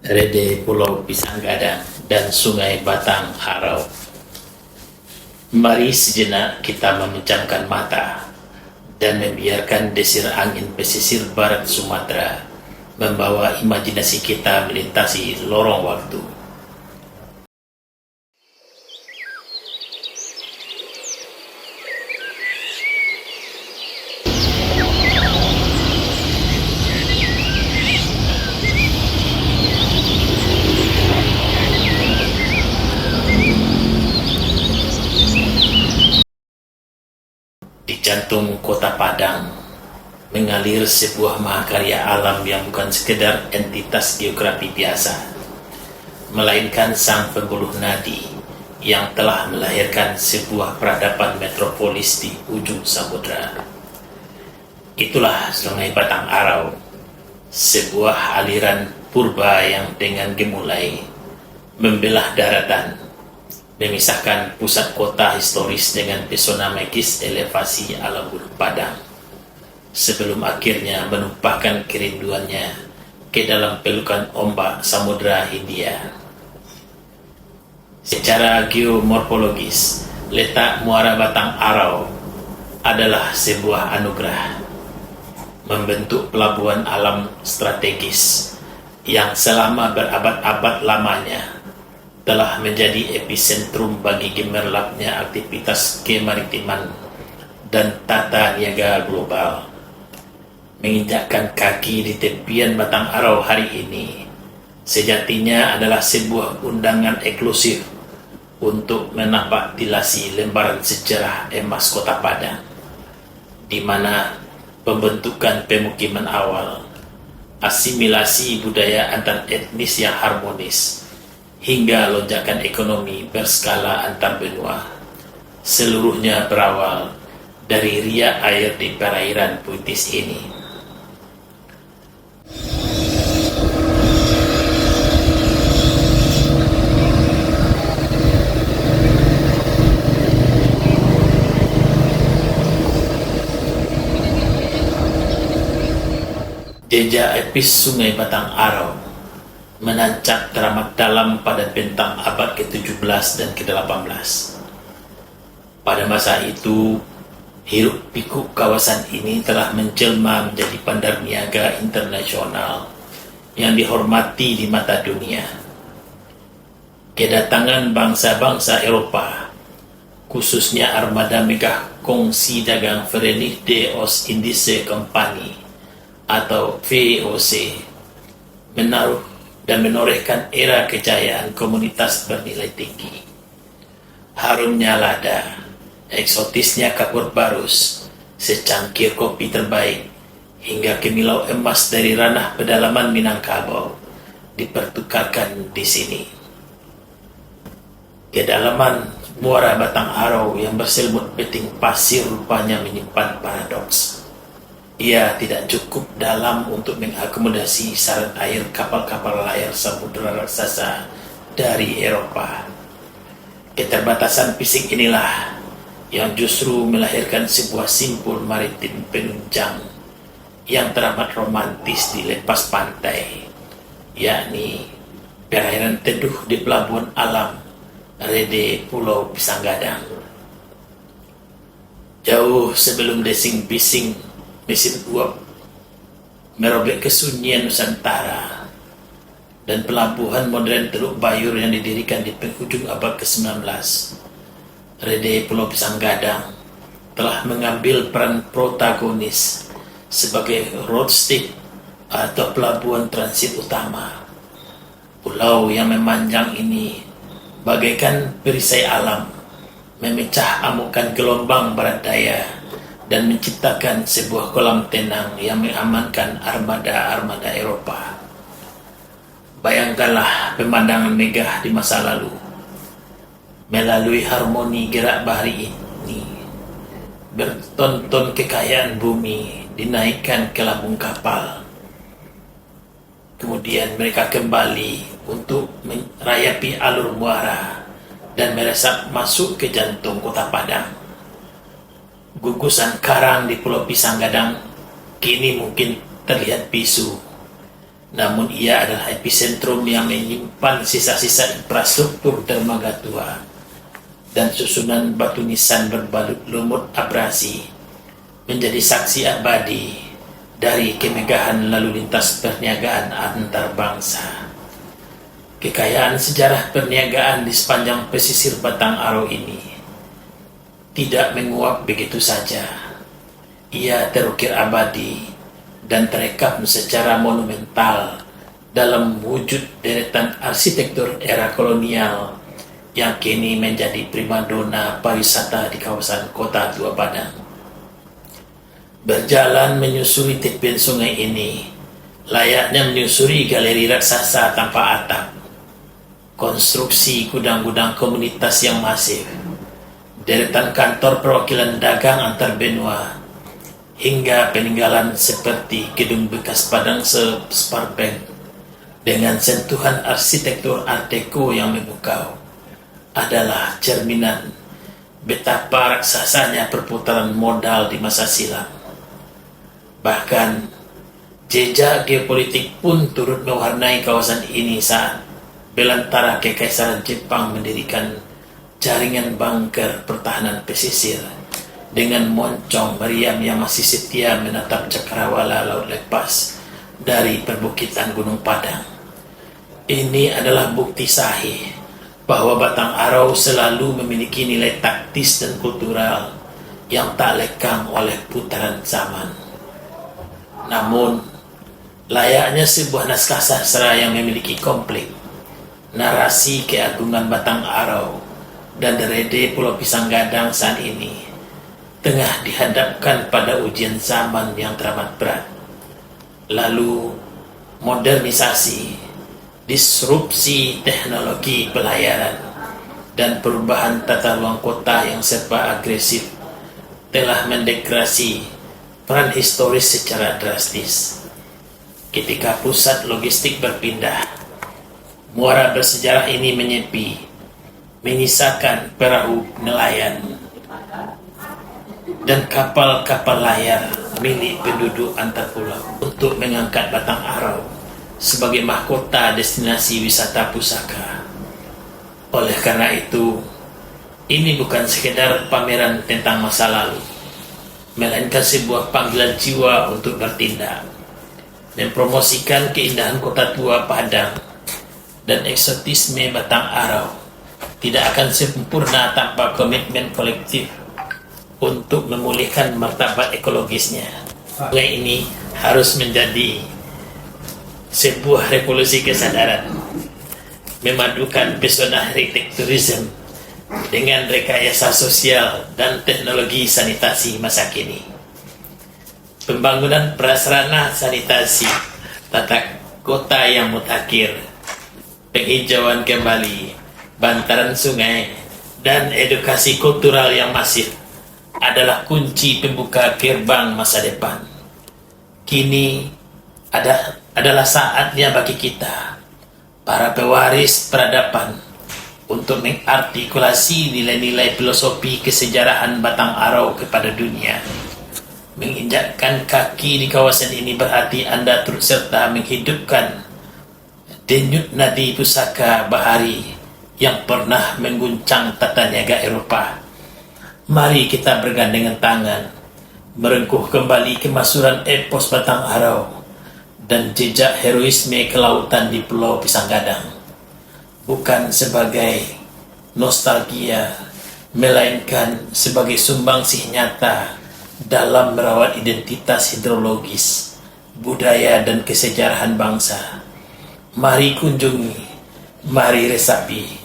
Rede Pulau Pisanggadang dan Sungai Batang Arau. Mari sejenak kita memejamkan mata dan membiarkan desir angin pesisir barat Sumatera membawa imajinasi kita melintasi lorong waktu. Di jantung kota Padang mengalir sebuah mahakarya alam yang bukan sekedar entitas geografi biasa, melainkan sang pembuluh nadi yang telah melahirkan sebuah peradaban metropolis di ujung samudra. Itulah Sungai Batang Arau, sebuah aliran purba yang dengan gemulai membelah daratan, memisahkan pusat kota historis dengan pesona magis elevasi alam Gunung Padang, sebelum akhirnya menumpahkan kerinduannya ke dalam pelukan ombak Samudra Hindia. Secara geomorfologis, letak Muara Batang Arau adalah sebuah anugerah, membentuk pelabuhan alam strategis yang selama berabad-abad lamanya telah menjadi epicentrum bagi gemerlapnya aktivitas kemaritiman dan tata niaga global. Menginjakkan kaki di tepian Batang Arau hari ini sejatinya adalah sebuah undangan eksklusif untuk menapaktilasi lembaran sejarah emas Kota Padang, di mana pembentukan pemukiman awal, asimilasi budaya antar etnis yang harmonis, hingga lonjakan ekonomi berskala antar benua, seluruhnya berawal dari riak air di perairan puitis ini. Jejak epis Sungai Batang Arau menancap teramat dalam pada bentang abad ke-17 dan ke-18. Pada masa itu, hiruk pikuk kawasan ini telah menjelma menjadi bandar niaga internasional yang dihormati di mata dunia. Kedatangan bangsa-bangsa Eropa, khususnya armada megah kongsi dagang Verenigde de Oost-Indische Compagnie atau VOC, menaruh dan menorehkan era kejayaan komunitas bernilai tinggi. Harumnya lada, eksotisnya kapur barus, secangkir kopi terbaik, hingga kemilau emas dari ranah pedalaman Minangkabau dipertukarkan di sini. Kedalaman Muara Batang Arau yang berselimut beting pasir rupanya menyimpan paradoks. Ia tidak cukup dalam untuk mengakomodasi syarat air kapal-kapal layar samudera raksasa dari Eropa. Keterbatasan fisik inilah yang justru melahirkan sebuah simpul maritim penunjang yang teramat romantis di lepas pantai, yakni perairan teduh di pelabuhan alam Rede Pulau Pisanggadang. Jauh sebelum desing-bising mesin uap merobek kesunyian Nusantara dan pelabuhan modern Teluk Bayur yang didirikan di penghujung abad ke-19, Rede Pulau Pisanggadang telah mengambil peran protagonis sebagai roadstick atau pelabuhan transit utama. Pulau yang memanjang ini bagaikan perisai alam, memecah amukan gelombang barat daya dan menciptakan sebuah kolam tenang yang mengamankan armada-armada Eropa. Bayangkanlah pemandangan megah di masa lalu. Melalui harmoni gerak bahari ini, bertonton kekayaan bumi dinaikkan ke lambung kapal. Kemudian mereka kembali untuk merayapi alur muara dan meresap masuk ke jantung Kota Padang. Gugusan karang di Pulau Pisanggadang kini mungkin terlihat bisu, namun ia adalah epicentrum yang menyimpan sisa-sisa infrastruktur dermaga tua dan susunan batu nisan berbalut lumut abrasi, menjadi saksi abadi dari kemegahan lalu lintas perniagaan antar bangsa. Kekayaan sejarah perniagaan di sepanjang pesisir Batang Aro ini tidak menguap begitu saja. Ia terukir abadi dan terekam secara monumental dalam wujud deretan arsitektur era kolonial yang kini menjadi primadona pariwisata di kawasan Kota Tua Padang. Berjalan menyusuri tepian sungai ini, layaknya menyusuri galeri raksasa tanpa atap. Konstruksi gudang-gudang komunitas yang masif, deretan kantor perwakilan dagang antar benua, hingga peninggalan seperti gedung bekas Padang Sparbank dengan sentuhan arsitektur Art Deco yang memukau adalah cerminan betapa raksasanya perputaran modal di masa silam. Bahkan jejak geopolitik pun turut mewarnai kawasan ini saat belantara Kekaisaran Jepang mendirikan jaringan bunker pertahanan pesisir dengan moncong meriam yang masih setia menatap cakrawala laut lepas dari perbukitan Gunung Padang. Ini adalah bukti sahih bahwa Batang Aro selalu memiliki nilai taktis dan kultural yang tak lekang oleh putaran zaman. Namun, layaknya sebuah naskah sastra yang memiliki konflik, narasi keagungan Batang Aro dan derede Pulau Pisang Gadang saat ini tengah dihadapkan pada ujian zaman yang teramat berat. Lalu modernisasi, disrupsi teknologi pelayaran, dan perubahan tata ruang kota yang serba agresif telah mendegradasi peran historis secara drastis. Ketika pusat logistik berpindah, muara bersejarah ini menyepi, menyisakan perahu nelayan dan kapal-kapal layar milik penduduk antar pulau untuk mengangkat Batang Aro sebagai mahkota destinasi wisata pusaka. Oleh karena itu, ini bukan sekedar pameran tentang masa lalu, melainkan sebuah panggilan jiwa untuk bertindak, mempromosikan keindahan Kota Tua Padang dan eksotisme Batang Aro tidak akan sempurna tanpa komitmen kolektif untuk memulihkan martabat ekologisnya. Sungai ini harus menjadi sebuah revolusi kesadaran, memadukan pesona arsitekturisme dengan rekayasa sosial dan teknologi sanitasi masa kini. Pembangunan prasarana sanitasi, tata kota yang mutakhir, penghijauan kembali, bantaran sungai, dan edukasi kultural yang masif adalah kunci pembuka gerbang masa depan. Kini adalah saatnya bagi kita, para pewaris peradaban, untuk mengartikulasi nilai-nilai filosofi kesejarahan Batang Aro kepada dunia. Menginjakkan kaki di kawasan ini berarti Anda turut serta menghidupkan denyut nadi pusaka bahari yang pernah mengguncang tata niaga Eropa. Mari kita bergandengan tangan, merengkuh kembali kemasuran epos Batang Aro dan jejak heroisme kelautan di Pulau Pisang Gadang, bukan sebagai nostalgia, melainkan sebagai sumbangsih nyata dalam merawat identitas hidrologis, budaya, dan kesejarahan bangsa. Mari kunjungi, mari resapi.